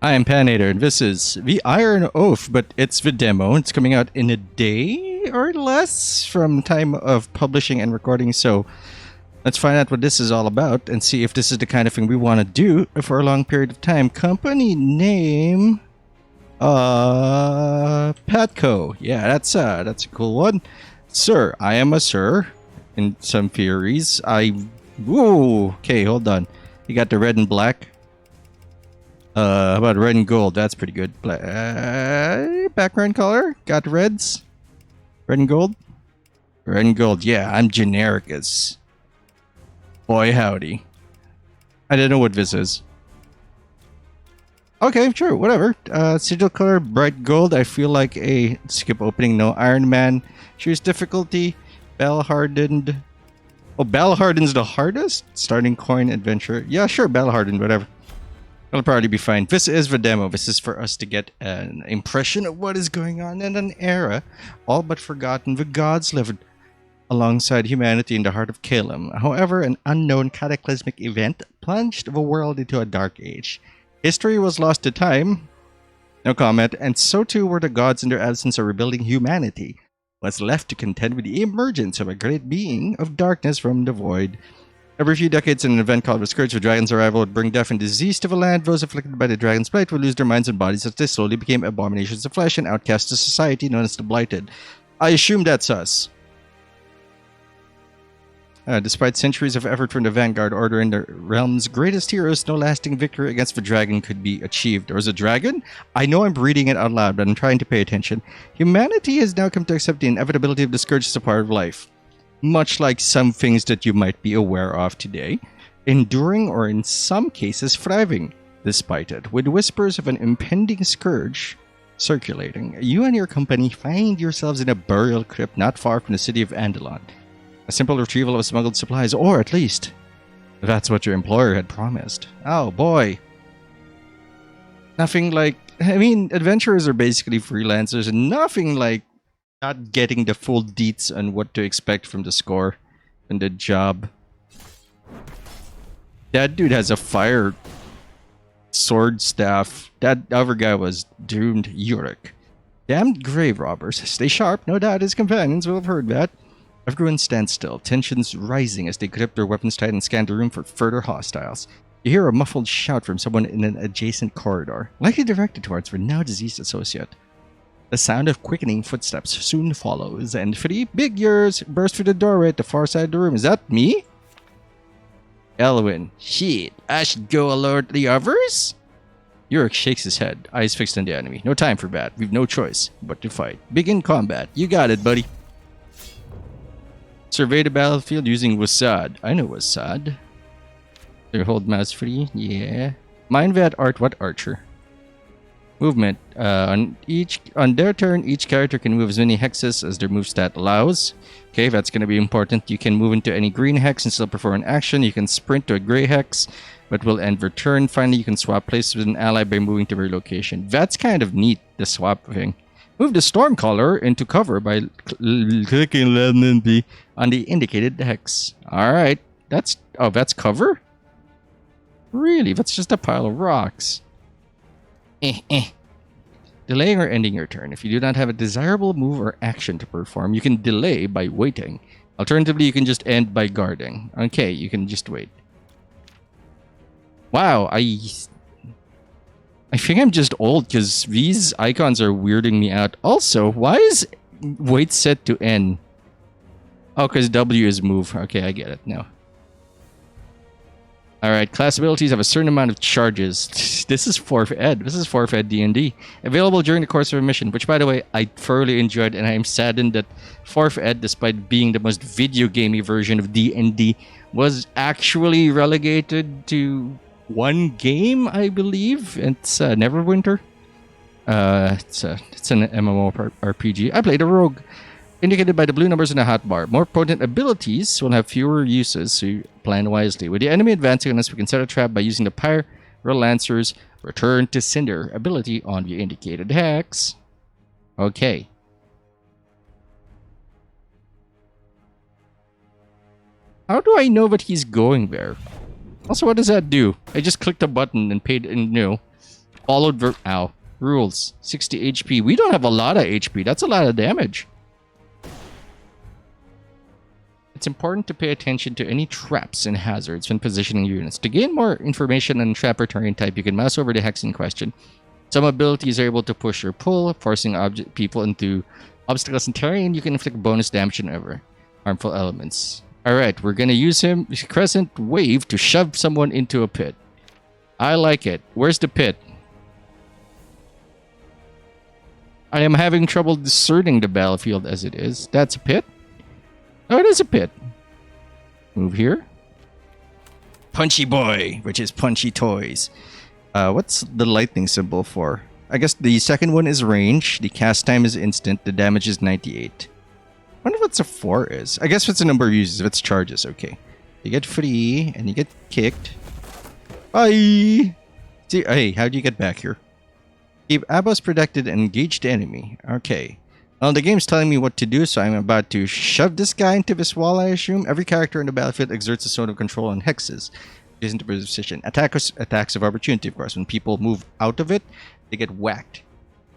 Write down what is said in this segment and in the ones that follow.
I am Patinator, and this is the Iron Oath, but it's the demo. It's coming out in a day or less from time of publishing and recording, so let's find out what this is all about and see if this is the kind of thing we want to do for a long period of time. Company name, Patco. Yeah, that's a cool one. Sir, I am a sir. In some theories, Whoa, okay, hold on. You got the red and black. How about red and gold? That's pretty good. Background color? Got reds? Red and gold? Red and gold. Yeah, I'm generic as... Boy, howdy. I don't know what this is. Okay, sure, whatever. Sigil color, bright gold. I feel like a... Skip opening, no. Iron Man. Choose difficulty. Bell hardened. Oh, Bell hardened's the hardest? Starting coin adventure. Yeah, sure, Bell hardened, whatever. It'll probably be fine. This is the demo. This is for us to get an impression of what is going on in an era all but forgotten. The gods lived alongside humanity in the heart of Calum. However, an unknown cataclysmic event plunged the world into a dark age. History was lost to time, no comment, and so too were the gods in their absence of rebuilding humanity. Was left to contend with the emergence of a great being of darkness from the void. Every few decades, an event called the Scourge of Dragon's arrival would bring death and disease to the land. Those afflicted by the dragon's blight would lose their minds and bodies as they slowly became abominations of flesh and outcasts to society known as the Blighted. I assume that's us. Despite centuries of effort from the Vanguard Order and the realm's greatest heroes, no lasting victory against the dragon could be achieved. There was a dragon? I know I'm reading it out loud, but I'm trying to pay attention. Humanity has now come to accept the inevitability of the Scourge as a part of life. Much like some things that you might be aware of today, enduring or in some cases thriving despite it. With whispers of an impending scourge circulating, you and your company find yourselves in a burial crypt not far from the city of Andalon. A simple retrieval of smuggled supplies, or at least that's what your employer had promised. Oh boy. Nothing like... I mean, adventurers are basically freelancers, and nothing like not getting the full deets on what to expect from the score and the job. That dude has a fire sword staff. That other guy was doomed. Yurik. Damned grave robbers. Stay sharp. No doubt his companions will have heard that. Everyone stands still, tensions rising as they grip their weapons tight and scan the room for further hostiles. You hear a muffled shout from someone in an adjacent corridor, likely directed towards their now deceased associate. The sound of quickening footsteps soon follows, and three big ears burst through the doorway at the far side of the room. Is that me? Elwyn. Shit, I should go alert the others? Yurik shakes his head, eyes fixed on the enemy. No time for that. We've no choice but to fight. Begin combat. You got it, buddy. Survey the battlefield using Wasad. I know Wasad. Hold mouse free. Yeah. Mind that art. What archer? Movement. On their turn, each character can move as many hexes as their move stat allows. Okay, that's going to be important. You can move into any green hex and still perform an action. You can sprint to a gray hex, but will end their turn. Finally, you can swap places with an ally by moving to their location. That's kind of neat, the swap thing. Move the Stormcaller into cover by clicking LB on the indicated hex. Alright. That's cover? Really? That's just a pile of rocks. Delaying or ending your turn. If you do not have a desirable move or action to perform, you can delay by waiting. Alternatively, you can just end by guarding. Okay, you can just wait. Wow, I think I'm just old because these icons are weirding me out. Also, why is wait set to N? Oh, because W is move. Okay, I get it now. Alright, class abilities have a certain amount of charges. This is 4th Ed. This is 4th Ed D&D. Available during the course of a mission, which, by the way, I thoroughly enjoyed, and I am saddened that 4th Ed, despite being the most video gamey version of D&D, was actually relegated to one game, I believe. It's Neverwinter. It's an MMORPG. I played a rogue, indicated by the blue numbers in the hotbar. More potent abilities will have fewer uses, so you plan wisely. With the enemy advancing on us, we can set a trap by using the Pyrolancer's Return to Cinder ability on the indicated hex. Okay. How do I know that he's going there? Also, what does that do? I just clicked a button and paid in, Followed ow. Rules. 60 HP. We don't have a lot of HP. That's a lot of damage. It's important to pay attention to any traps and hazards when positioning units. To gain more information on trap or terrain type, you can mouse over the hex in question. Some abilities are able to push or pull, forcing people into obstacles and terrain. You can inflict bonus damage on harmful elements. Alright, we're gonna use Crescent Wave to shove someone into a pit. I like it. Where's the pit? I am having trouble discerning the battlefield as it is. That's a pit? Oh, it is a pit. Move here. Punchy Boy, which is Punchy Toys. What's the lightning symbol for? I guess the second one is range. The cast time is instant. The damage is 98. I wonder what a 4 is. I guess if it's a number of uses, if it's charges, okay. You get free, and you get kicked. Bye! See, hey, how do you get back here? Keep Abos protected and engage the enemy. Okay. Well, the game's telling me what to do, so I'm about to shove this guy into this wall, I assume. Every character in the battlefield exerts a zone of control on hexes. Is into position. Attacks of opportunity, of course. When people move out of it, they get whacked.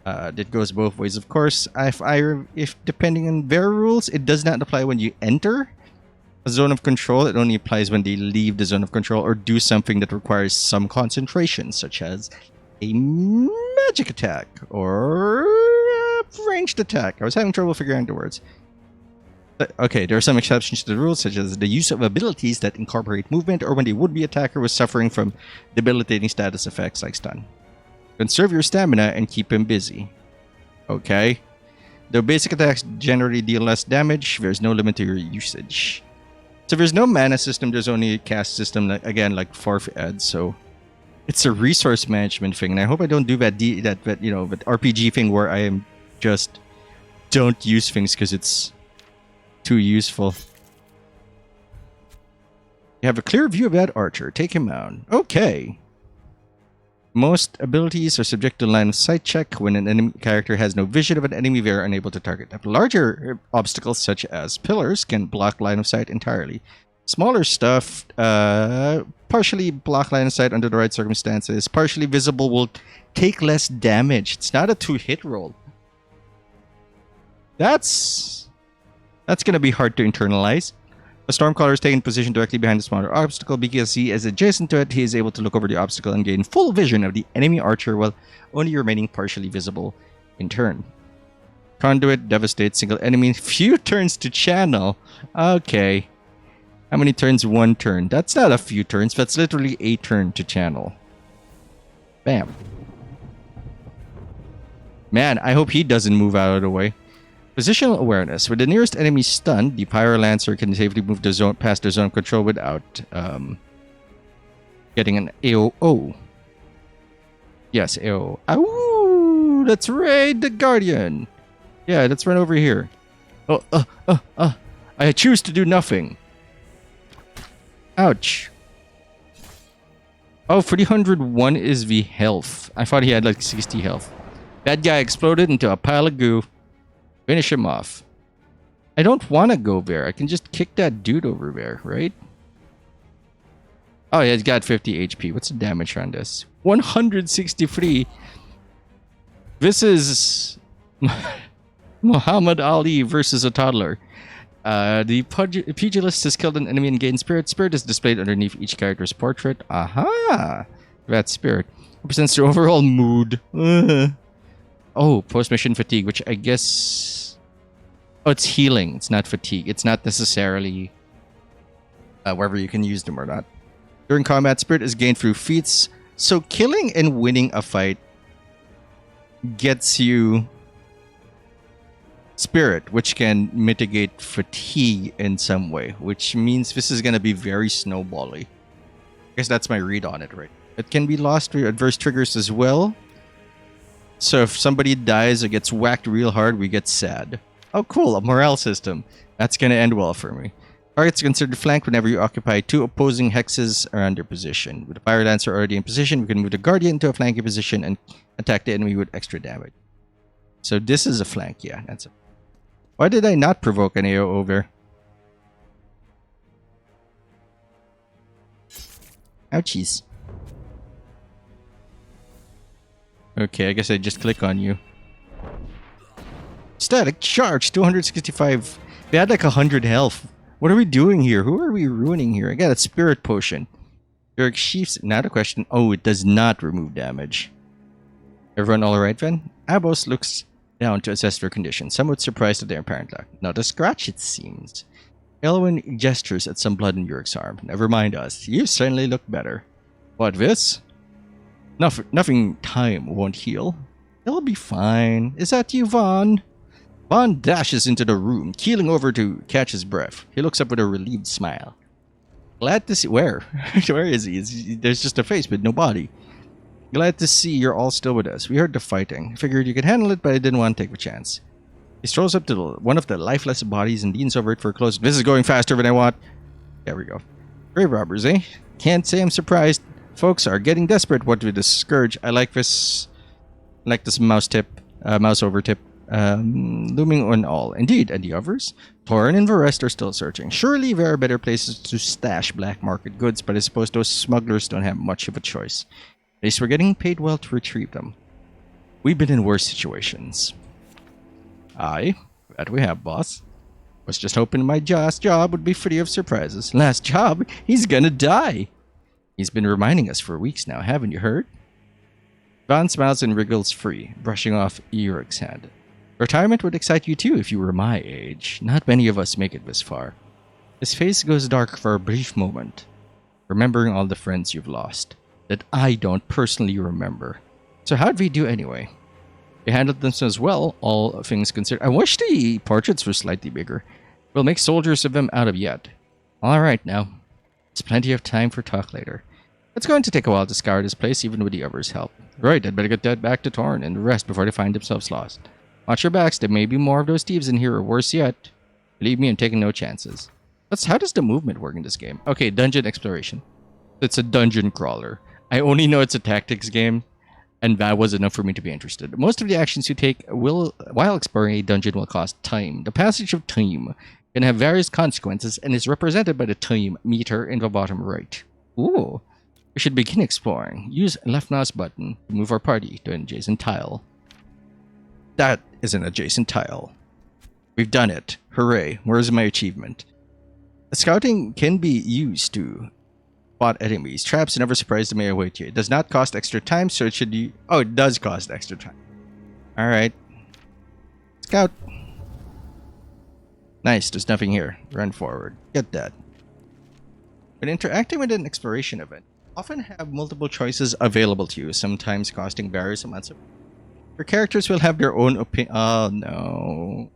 That goes both ways, of course. If depending on their rules, it does not apply when you enter a zone of control. It only applies when they leave the zone of control or do something that requires some concentration, such as a magic attack or a ranged attack. I was having trouble figuring out the words. Okay, there are some exceptions to the rules, such as the use of abilities that incorporate movement or when the would-be attacker was suffering from debilitating status effects like stun. Conserve your stamina and keep him busy. Okay. Though basic attacks generally deal less damage, there's no limit to your usage. So there's no mana system, there's only a cast system, again, like Farf adds, so it's a resource management thing, and I hope I don't do that RPG thing where I am just don't use things because it's too useful. You have a clear view of that archer. Take him out. Okay. Most abilities are subject to line of sight check. When an enemy character has no vision of an enemy, they are unable to target them. Larger obstacles, such as pillars, can block line of sight entirely. Smaller stuff, partially block line of sight under the right circumstances. Partially visible will take less damage. It's not a 2-hit roll. That's going to be hard to internalize. A Stormcaller is taken position directly behind the smaller obstacle. Because he is adjacent to it, he is able to look over the obstacle and gain full vision of the enemy archer while only remaining partially visible in turn. Conduit devastates single enemy. Few turns to channel. Okay. How many turns? 1 turn. That's not a few turns. That's literally a turn to channel. Bam. Man, I hope he doesn't move out of the way. Positional awareness. With the nearest enemy stunned, the Pyrolancer can safely move the zone past the zone of control without getting an AOO. Yes, AOO. Ow! Let's raid the Guardian. Yeah, let's run over here. I choose to do nothing. Ouch. Oh, 301 is the health. I thought he had like 60 health. That guy exploded into a pile of goo. Finish him off. I don't want to go there. I can just kick that dude over there, right? Oh, yeah, he's got 50 HP. What's the damage on this? 163. This is Muhammad Ali versus a toddler. The pugilist has killed an enemy and gained spirit. Spirit is displayed underneath each character's portrait. Aha! That spirit represents their overall mood. Oh, post-mission fatigue, which I guess... Oh, it's healing. It's not fatigue. It's not necessarily whether you can use them or not. During combat, spirit is gained through feats. So killing and winning a fight gets you spirit, which can mitigate fatigue in some way, which means this is going to be very snowbally. I guess that's my read on it, right? It can be lost through adverse triggers as well. So if somebody dies or gets whacked real hard, we get sad. Oh, cool, a morale system. That's going to end well for me. Target's considered flanked whenever you occupy 2 opposing hexes around their position. With the Pyrolancer already in position, we can move the Guardian into a flanking position and attack the enemy with extra damage. So this is a flank, yeah. That's a... Why did I not provoke an AO over? Ouchies. Okay, I guess I just click on you. Static charge, 265. We had like 100 health. What are we doing here? Who are we ruining here? I got a spirit potion. Your sheaths. Now the question. Oh, it does not remove damage. Everyone all right then? Abos looks down to assess their condition, somewhat surprised at their apparent lack. Not a scratch, it seems. Elwyn gestures at some blood in Yurik's arm. Never mind us. You certainly look better. What, this? Nothing time won't heal. It'll be fine. Is that you, Vaughn? Vaughn dashes into the room, keeling over to catch his breath. He looks up with a relieved smile. Glad to see... Where? Where is he? There's just a face, but no body. Glad to see you're all still with us. We heard the fighting. Figured you could handle it, but I didn't want to take the chance. He strolls up to one of the lifeless bodies and leans over it for a close... This is going faster than I want. There we go. Grave robbers, eh? Can't say I'm surprised. Folks are getting desperate. What with this scourge? I like this... mouse over tip. Looming on all. Indeed, and the others? Torrin and the rest are still searching. Surely there are better places to stash black market goods, but I suppose those smugglers don't have much of a choice. At least we're getting paid well to retrieve them. We've been in worse situations. Aye, that we have, boss. Was just hoping my last job would be free of surprises. Last job? He's gonna die! He's been reminding us for weeks now, haven't you heard? Vaughn smiles and wriggles free, brushing off Yurik's hand. Retirement would excite you too if you were my age. Not many of us make it this far. His face goes dark for a brief moment, remembering all the friends you've lost, that I don't personally remember. So how'd we do anyway? They handled themselves well, all things considered. I wish the portraits were slightly bigger. We'll make soldiers of them out of yet. Alright now. There's plenty of time for talk later. It's going to take a while to scour this place, even with the others' help. Right, I'd better get that back to Torn and the rest before they find themselves lost. Watch your backs, there may be more of those thieves in here, or worse yet. Believe me, I'm taking no chances. How does the movement work in this game? Okay, dungeon exploration. It's a dungeon crawler. I only know it's a tactics game, and that was enough for me to be interested. Most of the actions you take while exploring a dungeon will cost time. The passage of time can have various consequences and is represented by the time meter in the bottom right. Ooh. We should begin exploring. Use left mouse button to move our party to an adjacent tile. That is an adjacent tile. We've done it. Hooray. Where's my achievement? Scouting can be used to spot enemies. Traps never surprise the may await you. It does not cost extra time, so it should be... Oh, it does cost extra time. Alright. Scout. Nice, there's nothing here. Run forward. Get that. When interacting with an exploration event, often have multiple choices available to you, sometimes costing various amounts of... Your characters will have their own opinion. Oh no.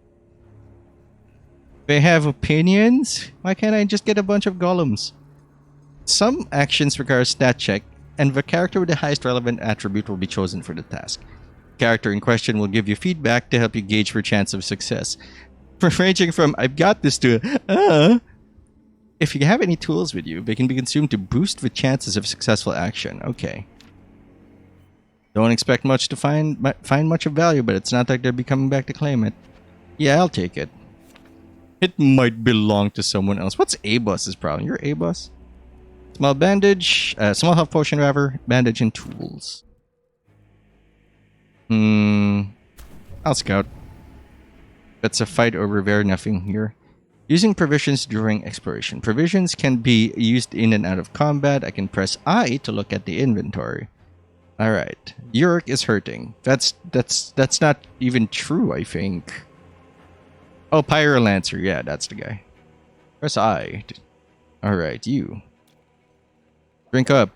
They have opinions? Why can't I just get a bunch of golems? Some actions require a stat check, and the character with the highest relevant attribute will be chosen for the task. The character in question will give you feedback to help you gauge your chance of success. Ranging from, I've got this to, If you have any tools with you, they can be consumed to boost the chances of successful action. Okay. Don't expect much to find much of value, but it's not like they'll be coming back to claim it. Yeah, I'll take it. It might belong to someone else. What's A-Bus's problem? You're A-Bus? Small bandage, small health potion rather, bandage and tools. I'll scout. That's a fight over there, nothing here. Using provisions during exploration. Provisions can be used in and out of combat. I can press I to look at the inventory. Alright. Yurik is hurting. That's not even true, I think. Oh, Pyrolancer. Yeah, that's the guy. Press I. Alright, you. Drink up.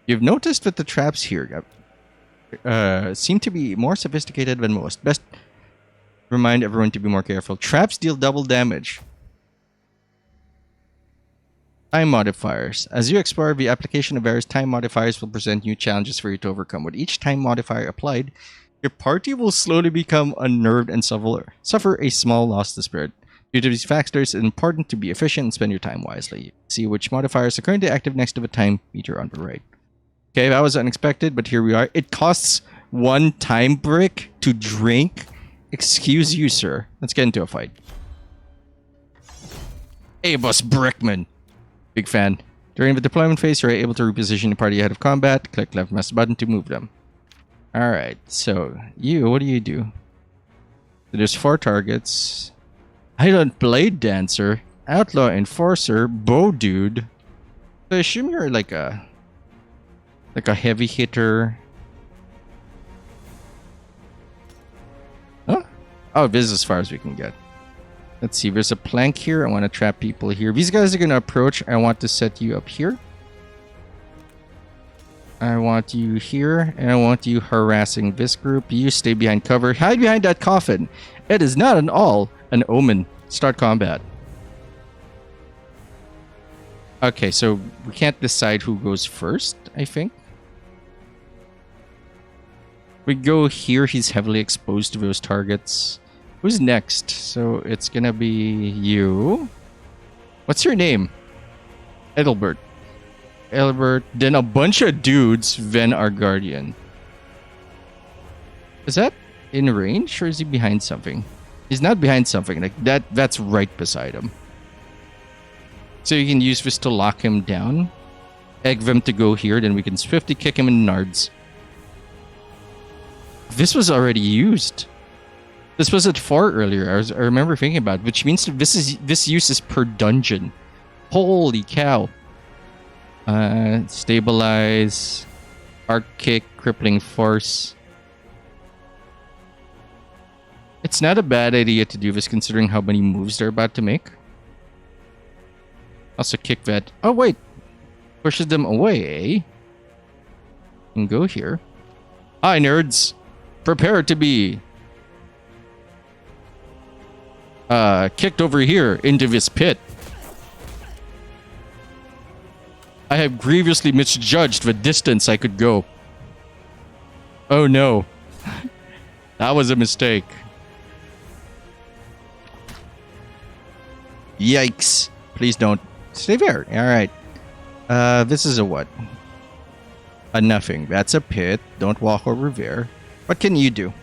You've noticed that the traps here seem to be more sophisticated than most. Best remind everyone to be more careful. Traps deal double damage. Time modifiers. As you explore, the application of various time modifiers will present new challenges for you to overcome. With each time modifier applied, your party will slowly become unnerved and suffer a small loss to spirit. Due to these factors, it's important to be efficient and spend your time wisely. See which modifiers are currently active next to the time meter on the right. Okay, that was unexpected, but here we are. It costs 1 time brick to drink. Excuse you, sir. Let's get into a fight. Hey, Boss Brickman. Big fan. During the deployment phase, you're able to reposition the party ahead of combat. Click left mouse button to move them. Alright, so you, what do you do? So there's 4 targets. Highland Blade Dancer, Outlaw Enforcer, Bow Dude. So I assume you're like a heavy hitter. Huh? Oh, this is as far as we can get. Let's see, there's a plank here. I want to trap people here. These guys are going to approach. I want to set you up here. I want you here, and I want you harassing this group. You stay behind cover. Hide behind that coffin. It is not at all an omen. Start combat. Okay, so we can't decide who goes first, I think. We go here, he's heavily exposed to those targets. Who's next? So it's gonna be you. What's your name? Edelbert. Edelbert. Then a bunch of dudes, then our guardian. Is that in range or is he behind something? He's not behind something. Like that's right beside him. So you can use this to lock him down. Egg them to go here, then we can swiftly kick him in the nards. This was already used. This was at 4 earlier. I remember thinking about it, which means this use is per dungeon. Holy cow. Stabilize. Arc kick, crippling force. It's not a bad idea to do this considering how many moves they're about to make. Also kick that. Oh wait. Pushes them away, eh? And go here. Hi nerds. Prepare to be kicked over here into this pit. I have grievously misjudged the distance I could go. Oh no. That was a mistake. Yikes. Please don't. Stay there. Alright. This is a what? A nothing. That's a pit. Don't walk over there. What can you do?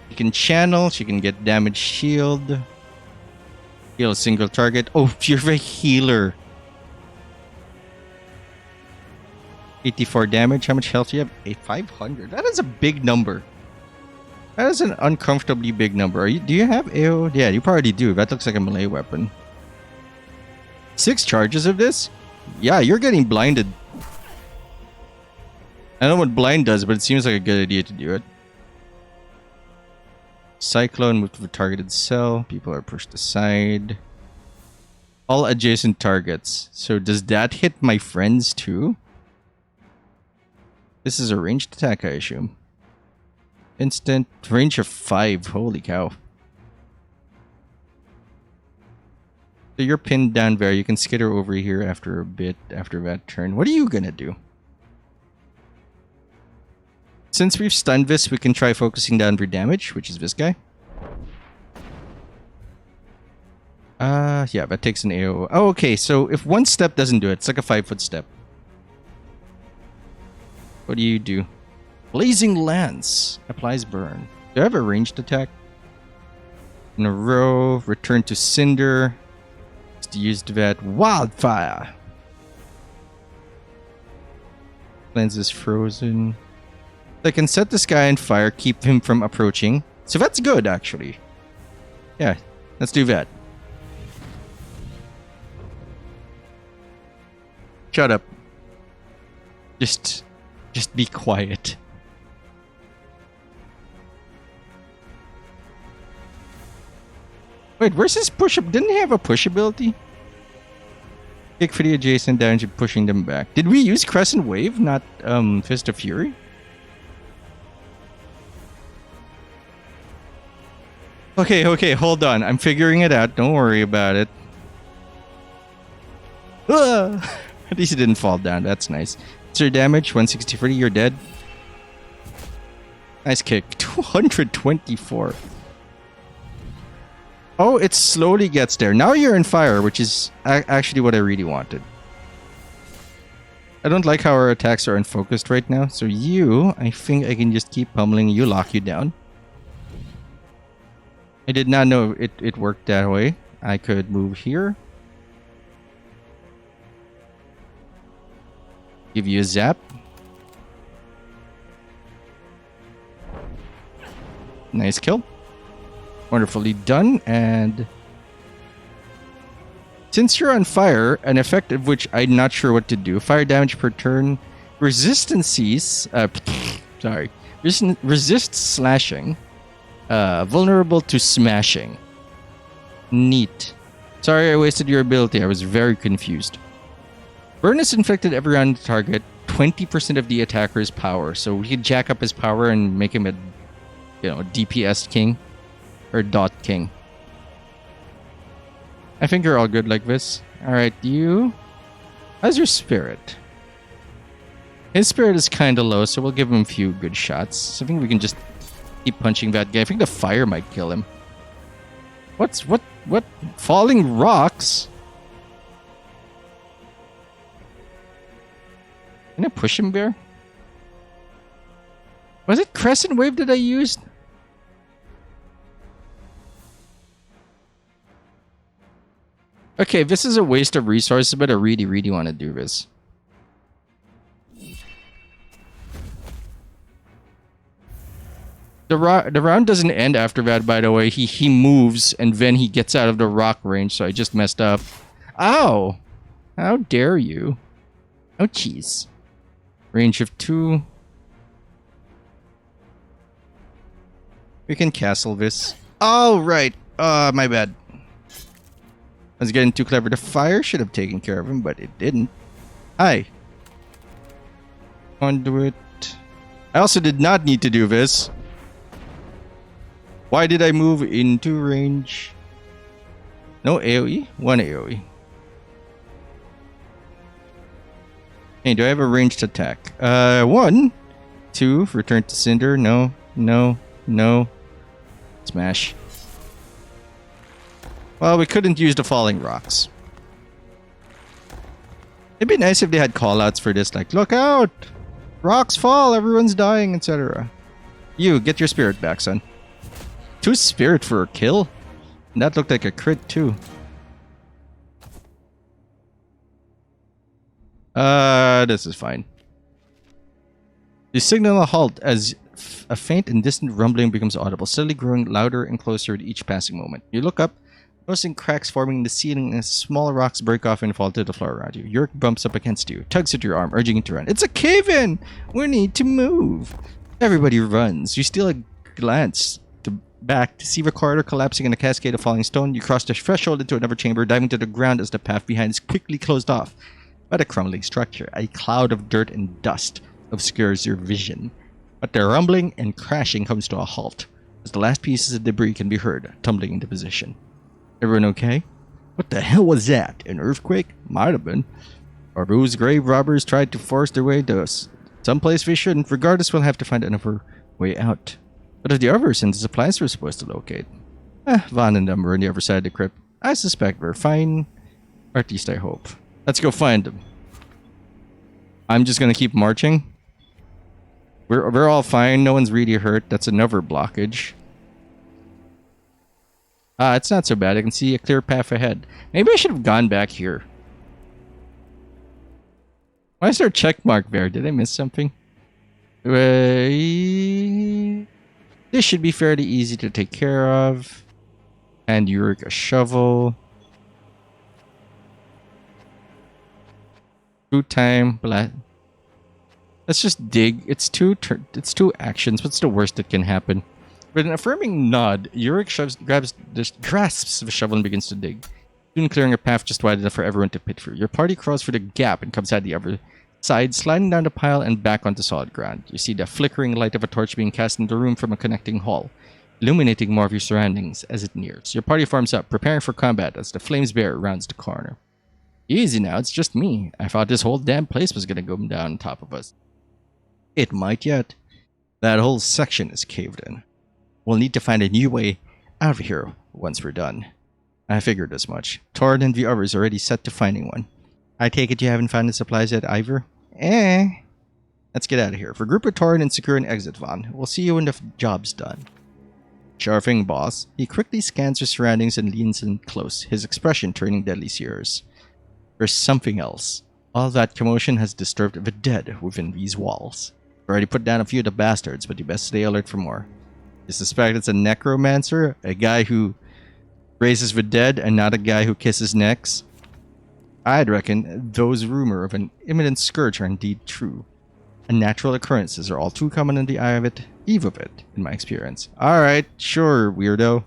You can channel. She can get damage shield. Heal a single target. Oh, you're a healer. 84 damage. How much health do you have? 500. That is a big number. That is an uncomfortably big number. Do you have AO? Yeah, you probably do. That looks like a melee weapon. 6 charges of this? Yeah, you're getting blinded. I don't know what blind does, but it seems like a good idea to do it. Cyclone, move to the targeted cell. People are pushed aside. All adjacent targets. So does that hit my friends too? This is a ranged attack, I assume. Instant range of 5. Holy cow. So you're pinned down there. You can skitter over here after a bit after that turn. What are you gonna do? Since we've stunned this, we can try focusing down for damage, which is this guy. Yeah, that takes an AO. Oh, okay, so if one step doesn't do it, it's like a 5-foot step. What do you do? Blazing Lance. Applies burn. Do I have a ranged attack? In a row. Return to Cinder. Just used that. Wildfire. Lance is frozen. I can set this guy on fire, keep him from approaching. So that's good, actually. Yeah, let's do that. Shut up. Just be quiet. Wait, where's his push-up? Didn't he have a push ability? Kick for the adjacent damage and pushing them back. Did we use Crescent Wave, not Fist of Fury? Okay, hold on. I'm figuring it out. Don't worry about it. At least it didn't fall down. That's nice. What's your damage? 163. You're dead. Nice kick. 224. Oh, it slowly gets there. Now you're in fire, which is actually what I really wanted. I don't like how our attacks are unfocused right now. So you, I think I can just keep pummeling you, lock you down. I did not know it worked that way. I could move here. Give you a zap. Nice kill. Wonderfully done. And since you're on fire, an effect of which I'm not sure what to do. Fire damage per turn. Resistances. Sorry. Resist slashing. Vulnerable to smashing. Neat. Sorry I wasted your ability. I was very confused. Burn is inflicted every round the target. 20% of the attacker's power. So we can jack up his power and make him a DPS king. Or dot king. I think you're all good like this. Alright, you... How's your spirit? His spirit is kind of low, so we'll give him a few good shots. So I think we can just keep punching that guy. I think the fire might kill him. What? Falling rocks? Can I push him there? Was it Crescent Wave that I used? Okay, this is a waste of resources, but I really, really want to do this. The round doesn't end after that, by the way. He moves, and then he gets out of the rock range, so I just messed up. Ow! How dare you? Oh, jeez. Range of 2. We can castle this. Oh, right. My bad. I was getting too clever. The fire should have taken care of him, but it didn't. Hi. Conduit. I also did not need to do this. Why did I move into range? No AoE? One AoE. Hey, do I have a ranged attack? 1, 2, return to Cinder. No. Smash. Well, we couldn't use the falling rocks. It'd be nice if they had callouts for this, like, look out! Rocks fall, everyone's dying, etc. You, get your spirit back, son. 2 spirit for a kill? And that looked like a crit, too. This is fine. You signal a halt as a faint and distant rumbling becomes audible, steadily growing louder and closer at each passing moment. You look up, noticing cracks forming in the ceiling as small rocks break off and fall to the floor around you. Yurk bumps up against you, tugs at your arm, urging you to run. It's a cave-in! We need to move! Everybody runs. You steal a glance back to see the corridor collapsing in a cascade of falling stone. You cross the threshold into another chamber, diving to the ground as the path behind is quickly closed off by the crumbling structure. A cloud of dirt and dust obscures your vision, but the rumbling and crashing comes to a halt as the last pieces of debris can be heard tumbling into position. Everyone okay? What the hell was that? An earthquake? Might have been. Or those grave robbers tried to force their way to us. Someplace they shouldn't. Regardless, we'll have to find another way out. But if the others and the supplies we're supposed to locate? Van and them were on the other side of the crypt. I suspect we're fine. Or at least I hope. Let's go find them. I'm just gonna keep marching. We're all fine. No one's really hurt. That's another blockage. It's not so bad. I can see a clear path ahead. Maybe I should have gone back here. Why is there a check mark there? Did I miss something? This should be fairly easy to take care of. And Yurk a shovel. Food time. Let's just dig. It's two actions. What's the worst that can happen? With an affirming nod, Yurk grasps the shovel and begins to dig, soon clearing a path just wide enough for everyone to pit through. Your party crawls through the gap and comes out the other side, sliding down the pile and back onto solid ground. You see the flickering light of a torch being cast into the room from a connecting hall, illuminating more of your surroundings as it nears. Your party forms up, preparing for combat as the flames bear rounds the corner. Easy now, it's just me. I thought this whole damn place was gonna go down on top of us. It might yet. That whole section is caved in. We'll need to find a new way out of here once we're done. I figured as much. Torn and the others are already set to finding one. I take it you haven't found the supplies yet, either? Let's get out of here. Regroup with Torn and secure an exit, Vaughn. We'll see you when the job's done. Sure thing, boss. He quickly scans his surroundings and leans in close, his expression turning deadly serious. There's something else. All that commotion has disturbed the dead within these walls. I've already put down a few of the bastards, but you best stay alert for more. You suspect it's a necromancer, a guy who raises the dead and not a guy who kisses necks? I'd reckon those rumors of an imminent scourge are indeed true. Unnatural occurrences are all too common in the eve of it, in my experience. Alright, sure, weirdo.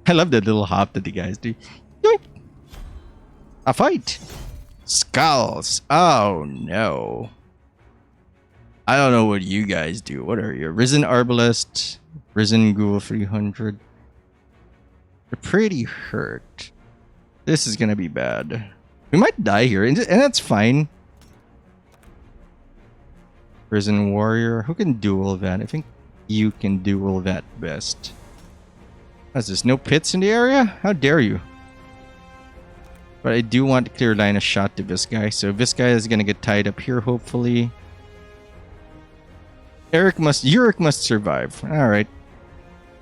I love that little hop that the guys do. Yoink! A fight! Skulls! Oh no. I don't know what you guys do. What are you? Risen Arbalest, Risen Ghoul 300. They're pretty hurt. This is gonna be bad. We might die here, and that's fine. Risen Warrior. Who can duel that? I think you can duel that best. What's this? No pits in the area? How dare you? But I do want to clear line of shot to this guy. So this guy is gonna get tied up here, hopefully. Uric must survive. Alright.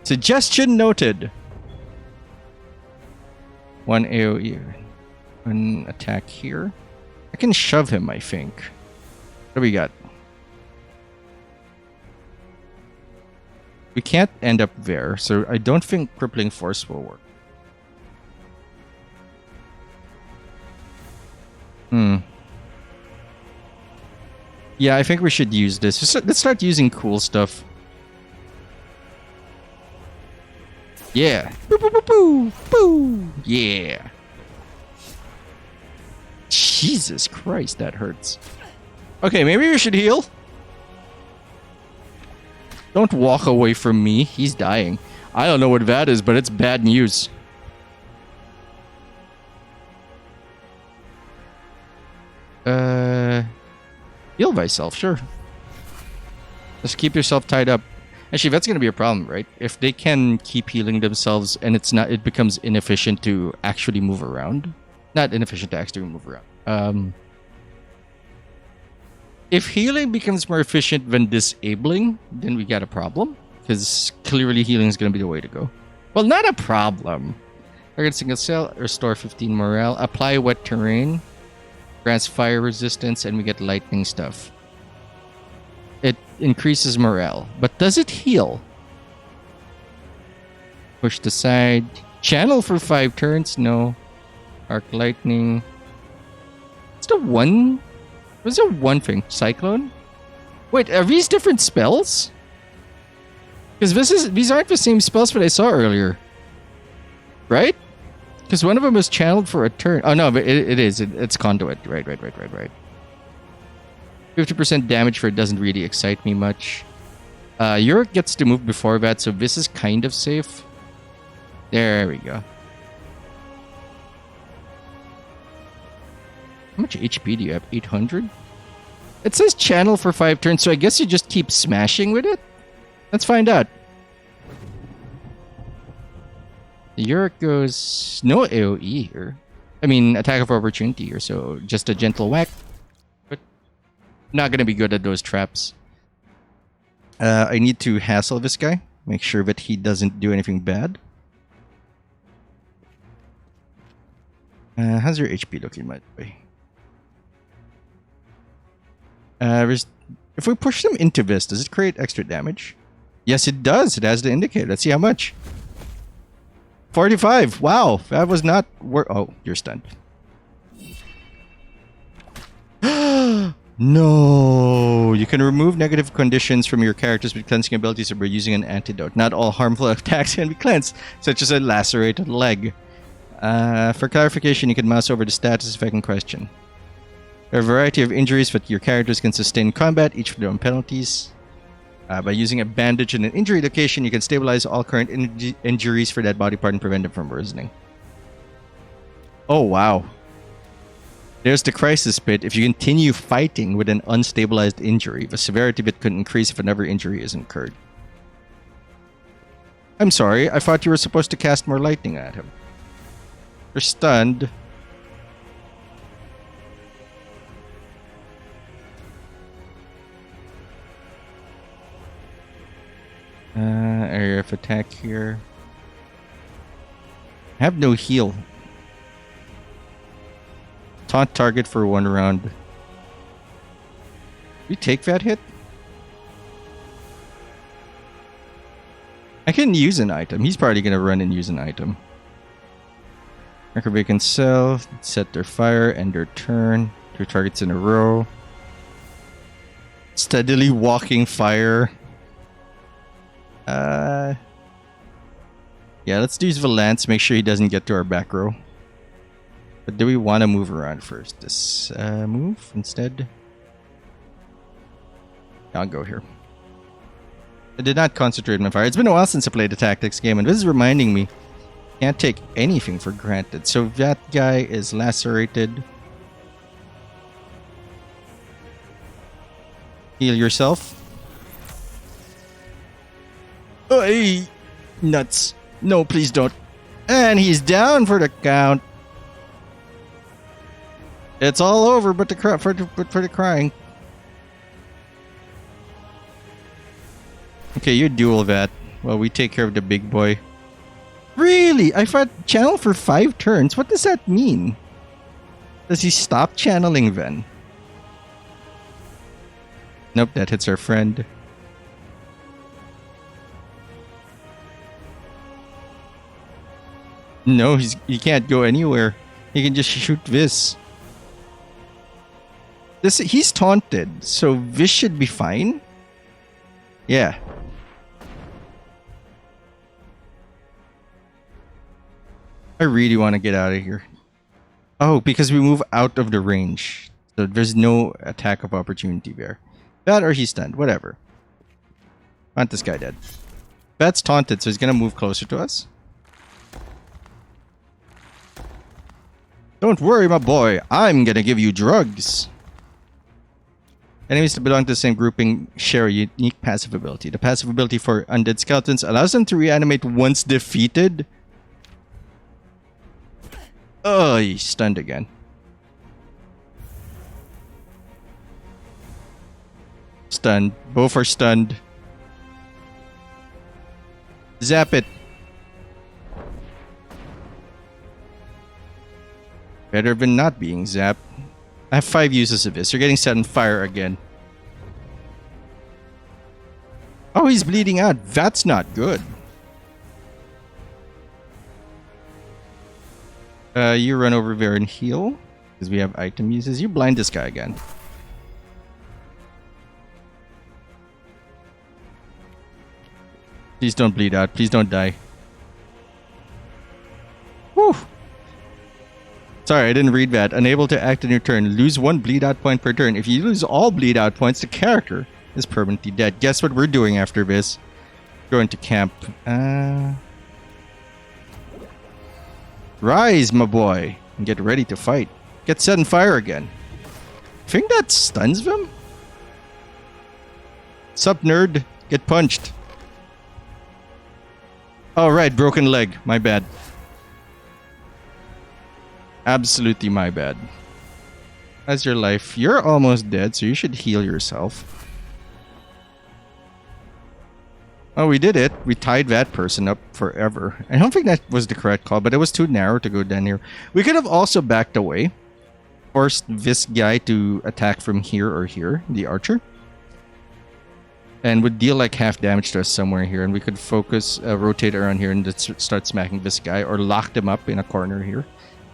Suggestion noted. One AoE. One attack here. I can shove him, I think. What do we got? We can't end up there, so I don't think Crippling Force will work. Yeah, I think we should use this. Let's start using cool stuff. Yeah. Boo, boo, boo, boo, boo. Yeah. Jesus Christ, that hurts. Okay, maybe we should heal. Don't walk away from me. He's dying. I don't know what that is, but it's bad news. Heal thyself, sure. Just keep yourself tied up. Actually, that's gonna be a problem, right? If they can keep healing themselves and it becomes inefficient to actually move around. Not inefficient to actually move around. If healing becomes more efficient than disabling, then we got a problem. Because clearly healing is gonna be the way to go. Well, not a problem. Target single cell, restore 15 morale, apply wet terrain. Grants fire resistance, and we get lightning stuff. It increases morale, but does it heal? Push the side. Channel for 5 turns? No. Arc lightning. What's the one? What's the one thing? Cyclone? Wait, are these different spells? Because these aren't the same spells that I saw earlier. Right? Because one of them is channeled for a turn. Oh no, but it is. It's conduit. Right. 50% damage for it doesn't really excite me much. Uric gets to move before that, so this is kind of safe. There we go. How much HP do you have? 800? It says channel for 5 turns, so I guess you just keep smashing with it? Let's find out. Uric goes no AoE here. I mean, attack of opportunity here, so just a gentle whack. But not gonna be good at those traps. I need to hassle this guy. Make sure that he doesn't do anything bad. How's your HP looking, by the way? If we push them into this, does it create extra damage? Yes, it does. It has the indicator. Let's see how much. 45. Wow, that was not oh, you're stunned. No, you can remove negative conditions from your characters with cleansing abilities by using an antidote. Not all harmful attacks can be cleansed, such as a lacerated leg. For clarification, you can mouse over the status effect in question. There are a variety of injuries that your characters can sustain in combat, each with their own penalties. By using a bandage in an injury location, you can stabilize all current injuries for that body part and prevent them from worsening. Oh, wow. There's the crisis bit. If you continue fighting with an unstabilized injury, the severity of it could increase if another injury is incurred. I'm sorry, I thought you were supposed to cast more lightning at him. You're stunned. Area of attack here. I have no heal. Taunt target for 1 round. We take that hit? I can use an item. He's probably going to run and use an item. Microwave can sell, set their fire, end their turn. 2 targets in a row. Steadily walking fire. Yeah, let's use Valance. Make sure he doesn't get to our back row. But do we want to move around first? This move instead? I'll go here. I did not concentrate my fire. It's been a while since I played a tactics game, and this is reminding me, can't take anything for granted. So that guy is lacerated. Heal yourself. Oh, hey, nuts. No, please don't. And he's down for the count. It's all over, but for the crying. Okay, you duel that while we take care of the big boy. Really? I thought channel for 5 turns. What does that mean? Does he stop channeling then? Nope, that hits our friend. No, he can't go anywhere. He can just shoot this. He's taunted, so this should be fine. Yeah. I really want to get out of here. Oh, because we move out of the range. So there's no attack of opportunity there. That or he's stunned. Whatever. Want this guy dead. That's taunted, so he's going to move closer to us. Don't worry, my boy. I'm going to give you drugs. Enemies that belong to the same grouping share a unique passive ability. The passive ability for undead skeletons allows them to reanimate once defeated. Oh, he's stunned again. Stunned. Both are stunned. Zap it. Better than not being zapped. I have 5 uses of this. You're getting set on fire again. Oh, he's bleeding out. That's not good. You run over there and heal. Because we have item uses. You blind this guy again. Please don't bleed out. Please don't die. Whew. Sorry, I didn't read that. Unable to act in your turn. Lose 1 bleed out point per turn. If you lose all bleed out points, the character is permanently dead. Guess what we're doing after this? Going to camp. Rise, my boy. And get ready to fight. Get set on fire again. Think that stuns them? Sup, nerd? Get punched. Oh, right. Broken leg. My bad. Absolutely my bad. How's your life? You're almost dead, so you should heal yourself. Oh, we did it. We tied that person up forever. I don't think that was the correct call, but it was too narrow to go down here. We could have also backed away. Forced this guy to attack from here or here, the archer. And would deal like half damage to us somewhere here. And we could focus, rotate around here and just start smacking this guy. Or lock them up in a corner here.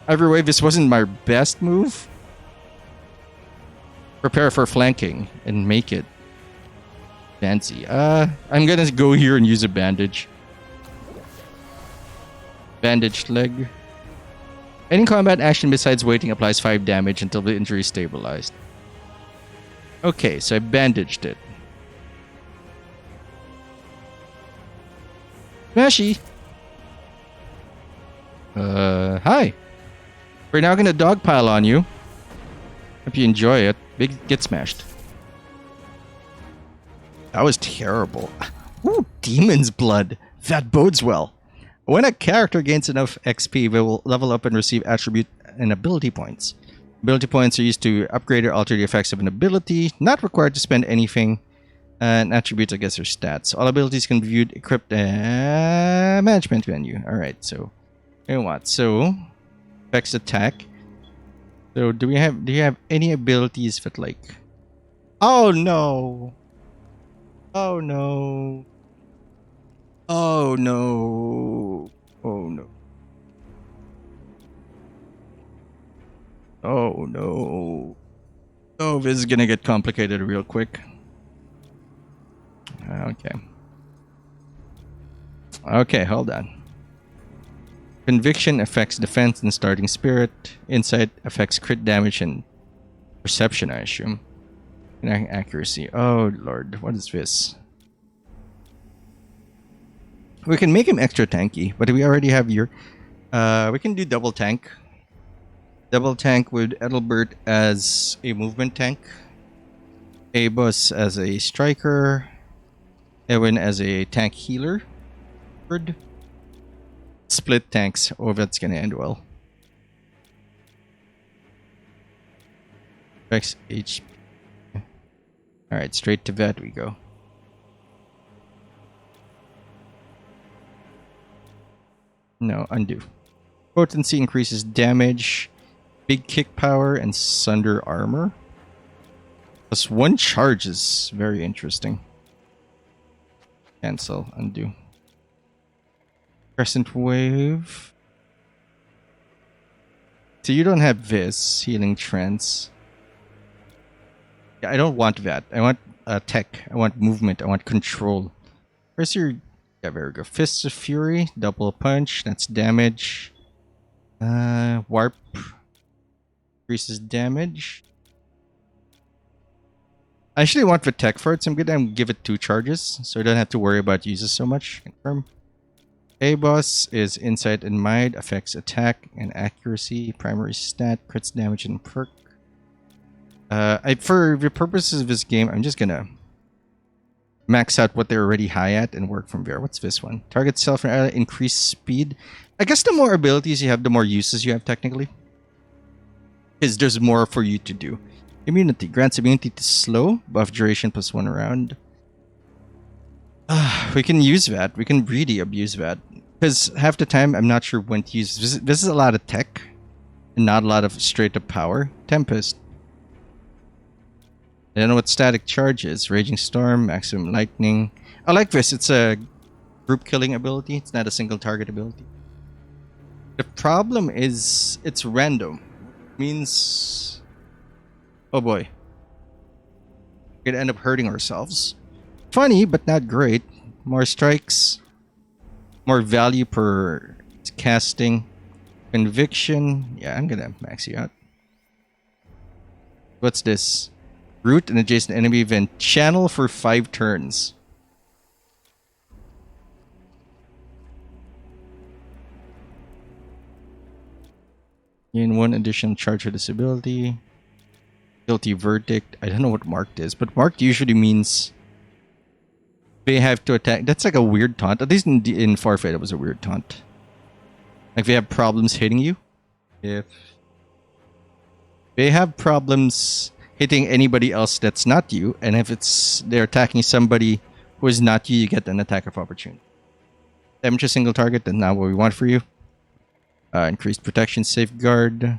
Either way, this wasn't my best move. Prepare for flanking and make it fancy. I'm gonna go here and use a bandage. Bandaged leg. Any combat action besides waiting applies 5 damage until the injury is stabilized. Okay, so I bandaged it. Smashy! Hi! We're now gonna dogpile on you. Hope you enjoy it. Big get smashed. That was terrible. Ooh, demon's blood. That bodes well. When a character gains enough XP, they will level up and receive attribute and ability points. Ability points are used to upgrade or alter the effects of an ability. Not required to spend anything. And attributes, I guess, are stats. All abilities can be viewed, equipped, management menu. Alright, so... You know what? So... Effects attack. So do you have any abilities that like oh no. Oh no. Oh no. Oh no. Oh no. Oh, this is gonna get complicated real quick. Okay. Okay, hold on. Conviction affects defense and starting spirit. Insight affects crit damage and perception, I assume. And accuracy. Oh lord, what is this? We can make him extra tanky, but we already have your. We can do double tank. Double tank with Edelbert as a movement tank, Abus as a striker, Ewan as a tank healer. Third. Split tanks. Oh, that's gonna end well. X H. All right, straight to vet we go. No, undo. Potency increases damage, big kick power, and sunder armor. Plus one charge is very interesting. Cancel, undo. Crescent wave. So you don't have this healing trance. Yeah, I don't want that. I want tech. I want movement. I want control. Where's your? Yeah, very good. Fists of Fury, double punch. That's damage. Warp increases damage. I actually want the tech for it, so I'm gonna give it 2 charges, so I don't have to worry about uses so much. Confirm. A boss is insight and might, affects attack and accuracy, primary stat, crits damage and perk. For the purposes of this game, I'm just gonna max out what they're already high at and work from there. What's this one? Target self and ally, increase speed. I guess the more abilities you have, the more uses you have technically. Because there's more for you to do. Immunity grants immunity to slow, buff duration plus 1 round. We can use that. We can really abuse that. Because half the time, I'm not sure when to use this is a lot of tech and not a lot of straight up power. Tempest. I don't know what static charge is. Raging Storm, Maximum Lightning. I like this. It's a group killing ability. It's not a single target ability. The problem is it's random. Means... Oh boy. We're gonna end up hurting ourselves. Funny, but not great. More strikes. More value per casting. Conviction. Yeah, I'm gonna max you out. What's this? Root an adjacent enemy event. Channel for 5 turns. Gain 1 additional charge for this ability. Guilty verdict. I don't know what marked is, but marked usually means they have to attack. That's like a weird taunt. At least in Forfeit, it was a weird taunt. Like they have problems hitting you. If they have problems hitting anybody else that's not you, and if they're attacking somebody who is not you, you get an attack of opportunity. Damage a single target, that's not what we want for you. Increased protection, safeguard.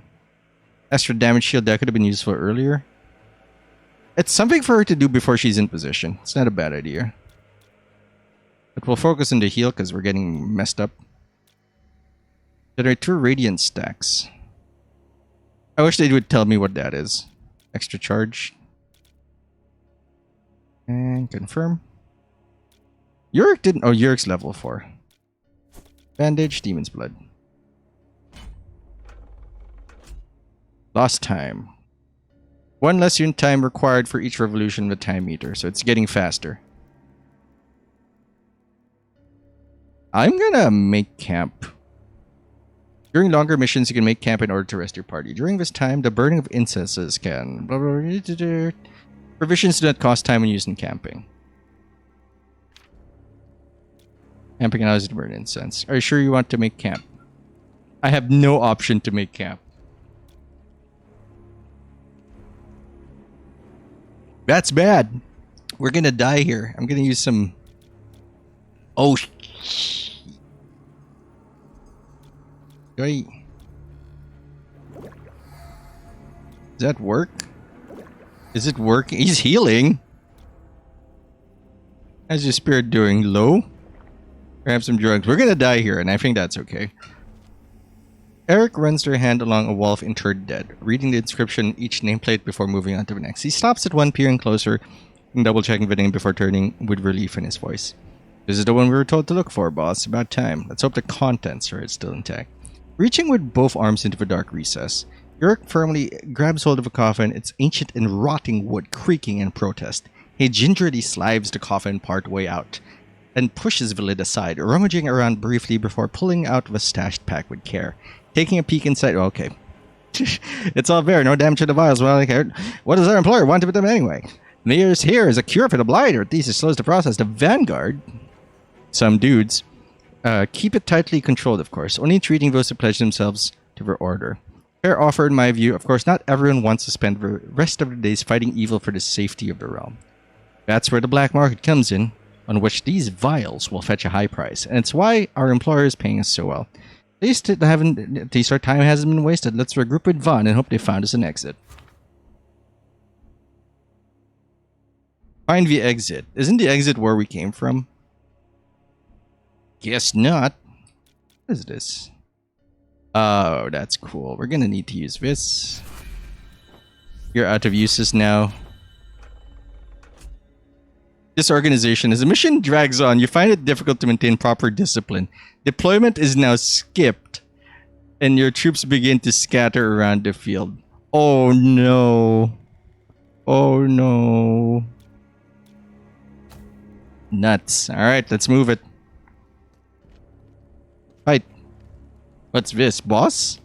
Extra damage shield, that could have been useful earlier. It's something for her to do before she's in position. It's not a bad idea. But we'll focus on the heal because we're getting messed up. Generate 2 radiant stacks. I wish they would tell me what that is. Extra charge. And confirm. Yurik didn't... Oh, Yurik's level 4. Bandage, Demon's Blood. Lost time. 1 less unit time required for each revolution of the time meter, so it's getting faster. I'm gonna make camp. During longer missions, you can make camp in order to rest your party. During this time, the burning of incenses can... Blah, blah, blah, blah. Provisions do not cost time when using camping. Camping allows you to burn incense. Are you sure you want to make camp? I have no option to make camp. That's bad. We're gonna die here. I'm gonna use some... Oh, Does that work? Is it working? He's healing. How's your spirit doing? Low? Grab some drugs. We're gonna die here, and I think that's okay. Eric runs their hand along a wall of interred dead, reading the inscription on each nameplate before moving on to the next. He stops at one, peering closer, and double-checking the name before turning with relief in his voice. This is the one we were told to look for, boss. About time. Let's hope the contents are still intact. Reaching with both arms into the dark recess, Eric firmly grabs hold of a coffin, its ancient and rotting wood creaking in protest. He gingerly slides the coffin part way out and pushes the lid aside, rummaging around briefly before pulling out the stashed pack with care. Taking a peek inside... Okay. It's all there. No damage to the vials. Well, I care. What does our employer want with them anyway? There's here is a cure for the blight, or at least it slows the process. The Vanguard, some dudes, keep it tightly controlled, of course, only treating those who pledge themselves to their order. Fair offer, in my view. Of course, not everyone wants to spend the rest of their days fighting evil for the safety of the realm. That's where the black market comes in, on which these vials will fetch a high price, and it's why our employer is paying us so well. At least our time hasn't been wasted. Let's regroup with Vaughn and hope they found us an exit. Find the exit. Isn't the exit where we came from? Guess not. What is this? Oh, that's cool. We're gonna need to use this. You're out of uses now. Disorganization. As the mission drags on, you find it difficult to maintain proper discipline. Deployment is now skipped, and your troops begin to scatter around the field. Oh no. Oh no. Nuts. Alright, let's move it. Fight. What's this, boss? Does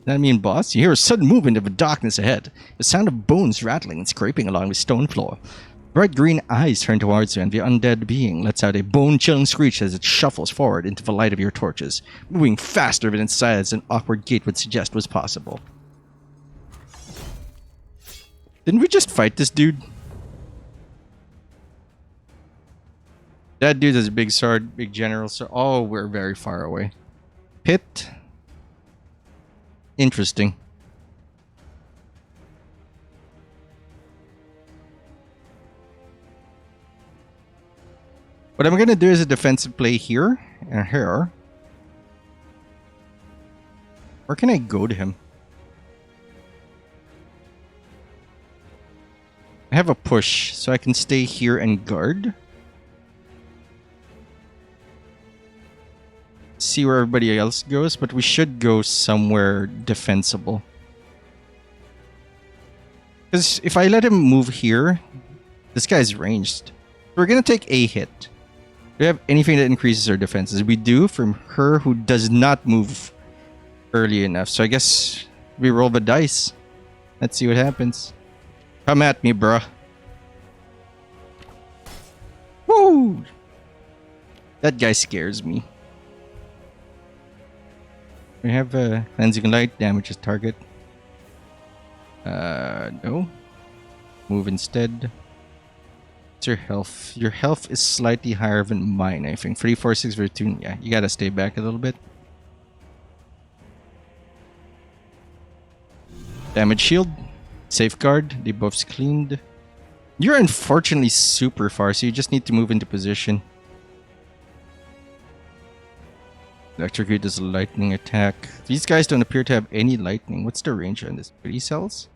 that mean boss? You hear a sudden movement of the darkness ahead. The sound of bones rattling and scraping along the stone floor. Bright green eyes turn towards you, and the undead being lets out a bone-chilling screech as it shuffles forward into the light of your torches, moving faster than its size an awkward gait would suggest was possible. Didn't we just fight this dude? That dude has a big sword, big general sword. Oh, we're very far away. Pit. Interesting. What I'm going to do is a defensive play here and here. Where can I go to him? I have a push, so I can stay here and guard. See where everybody else goes, but we should go somewhere defensible. Because if I let him move here, this guy's ranged. We're going to take a hit. Do we have anything that increases our defenses? We do, from her who does not move early enough. So I guess we roll the dice. Let's see what happens. Come at me, bruh. Woo! That guy scares me. We have cleansing light, damages target. No. Move instead. What's your health? Your health is slightly higher than mine, I think. 3, 4, 6, 2. Yeah, you gotta stay back a little bit. Damage shield. Safeguard. Debuffs cleaned. You're unfortunately super far, so you just need to move into position. Electrocute is a lightning attack. These guys don't appear to have any lightning. What's the range on this? 3 cells?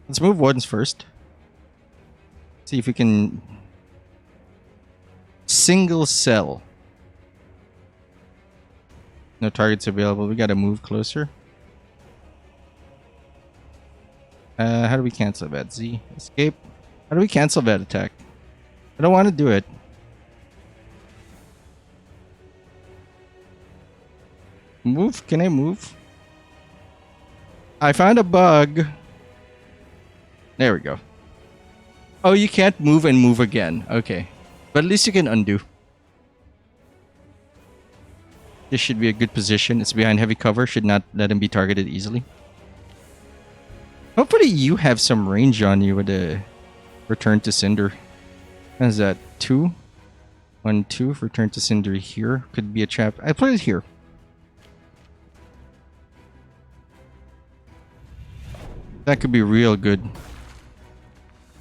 Let's move ones first. See if we can... Single cell. No targets available. We gotta move closer. How do we cancel that? Z. Escape. How do we cancel that attack? I don't want to do it. Move? Can I move? I found a bug. There we go. Oh, you can't move and move again. Okay. But at least you can undo. This should be a good position. It's behind heavy cover. Should not let him be targeted easily. Hopefully you have some range on you with a return to cinder. What is that? 2? 1, 2. Return to cinder here. Could be a trap. I put it here. That could be real good.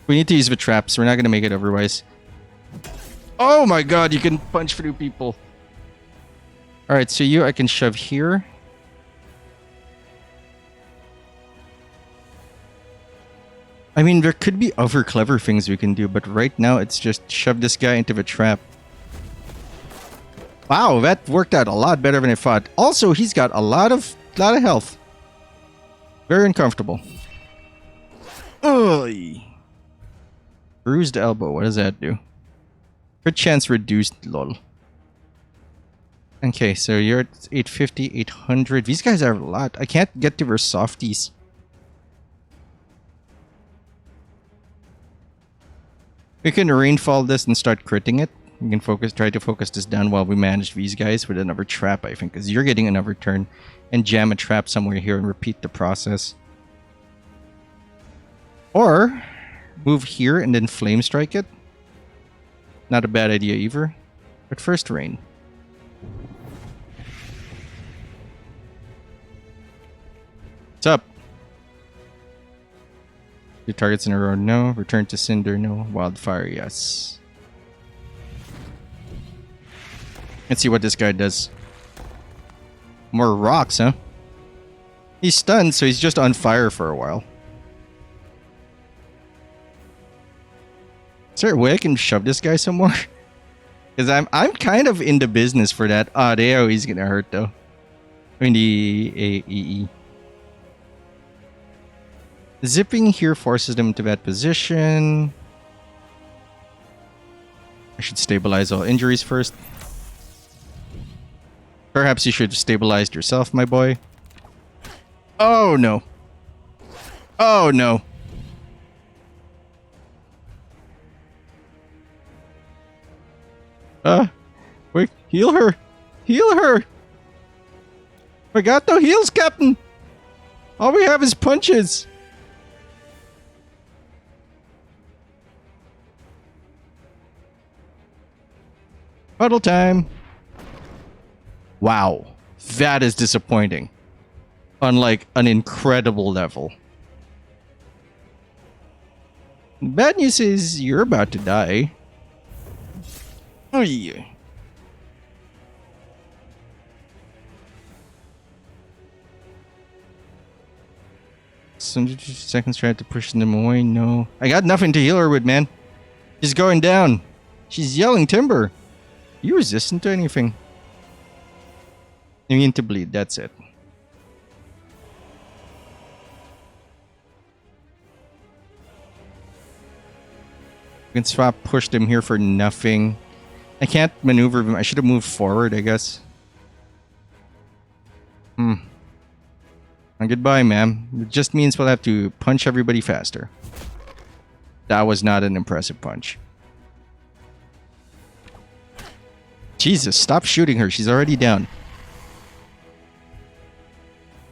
We need to use the traps. We're not going to make it otherwise. Oh my god, you can punch through people. Alright, so you I can shove here. I mean, there could be other clever things we can do, but right now it's just shove this guy into the trap. Wow, that worked out a lot better than I thought. Also, he's got a lot of health. Very uncomfortable. Ugh. Bruised elbow, what does that do? Crit chance reduced, lol. Okay, so you're at 850, 800. These guys are a lot. I can't get to their softies. We can rainfall this and start critting it. We can try to focus this down while we manage these guys with another trap, I think. Because you're getting another turn. And jam a trap somewhere here and repeat the process. Or move here and then flame strike it. Not a bad idea either. But first rain. What's up? Two targets in a row, no. Return to Cinder, no. Wildfire, yes. Let's see what this guy does. More rocks, huh? He's stunned, so he's just on fire for a while. Is there a way I can shove this guy some more? Because I'm kind of in the business for that. Ah, the AoE's gonna hurt though. I mean the AEE. Zipping here forces them into that position. I should stabilize all injuries first. Perhaps you should have stabilized yourself, my boy. Oh no. Oh no. Wait, heal her. Heal her. We got no heals, Captain. All we have is punches. Huddle time. Wow. That is disappointing. On like an incredible level. Bad news is you're about to die. Oh yeah. Some seconds try to push them away. No. I got nothing to heal her with, man. She's going down. She's yelling timber. You resistant to anything? Immune to bleed, that's it. We can swap push them here for nothing. I can't maneuver them. I should have moved forward, I guess. And goodbye, ma'am. It just means we'll have to punch everybody faster. That was not an impressive punch. Jesus, stop shooting her. She's already down.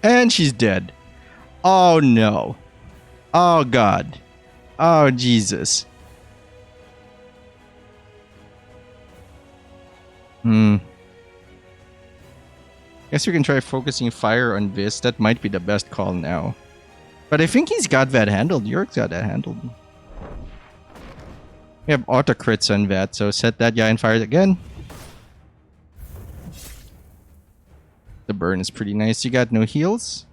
And she's dead. Oh no. Oh god. Oh Jesus. Guess we can try focusing fire on this. That might be the best call now. But I think he's got that handled. York's got that handled. We have auto crits on that, so set that guy and fire it again. The burn is pretty nice. You got no heals?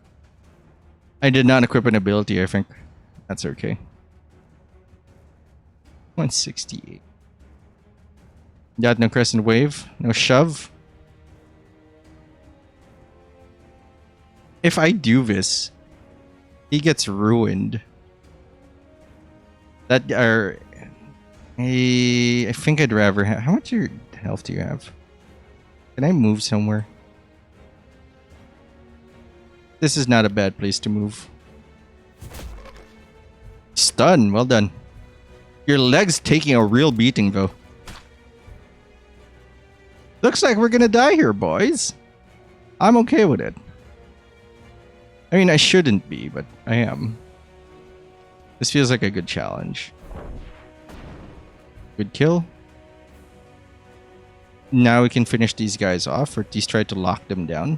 I did not equip an ability, I think. That's okay. 168. Got no crescent wave, no shove. If I do this, he gets ruined. I think I'd rather have. How much health do you have? Can I move somewhere? This is not a bad place to move. Stun, well done. Your leg's taking a real beating though. Looks like we're gonna die here, boys. I'm okay with it. I mean, I shouldn't be, but I am. This feels like a good challenge. Good kill. Now we can finish these guys off, or at least try to lock them down.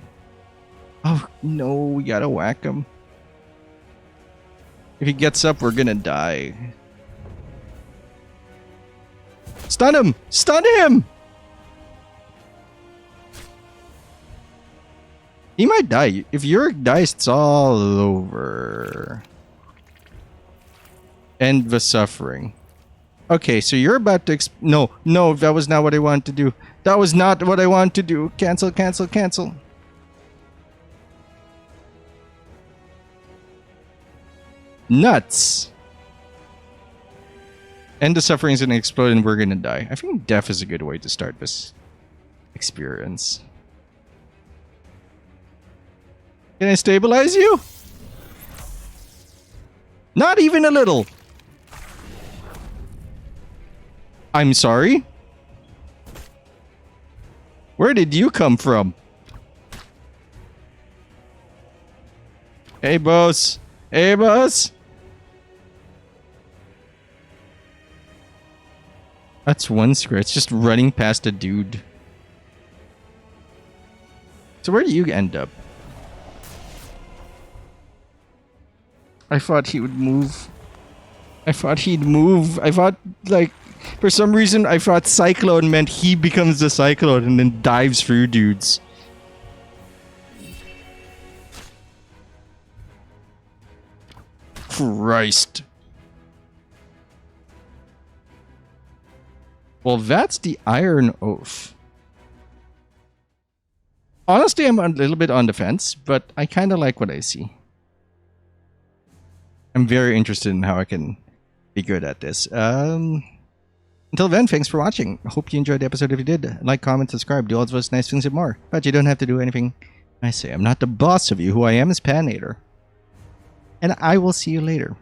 Oh, no, we gotta whack them. If he gets up, we're gonna die. Stun him! Stun him! He might die. If Yorick dies, it's all over. End the suffering. Okay, so you're about to no, that was not what I wanted to do. That was not what I wanted to do. Cancel, cancel, cancel. Nuts. End the suffering is gonna explode and we're gonna die. I think death is a good way to start this experience. Can I stabilize you? Not even a little. I'm sorry? Where did you come from? Hey, boss. Hey, boss. That's one square. It's just running past a dude. So where do you end up? I thought he would move. I thought he'd move. I thought, like, for some reason, I thought Cyclone meant he becomes the Cyclone and then dives through dudes. Christ. Well, that's the Iron Oath. Honestly, I'm a little bit on the fence, but I kind of like what I see. I'm very interested in how I can be good at this. Until then, thanks for watching. I hope you enjoyed the episode. If you did, like, comment, subscribe, do all those nice things and more. But you don't have to do anything I say. I'm not the boss of you. Who I am is Patinator. And I will see you later.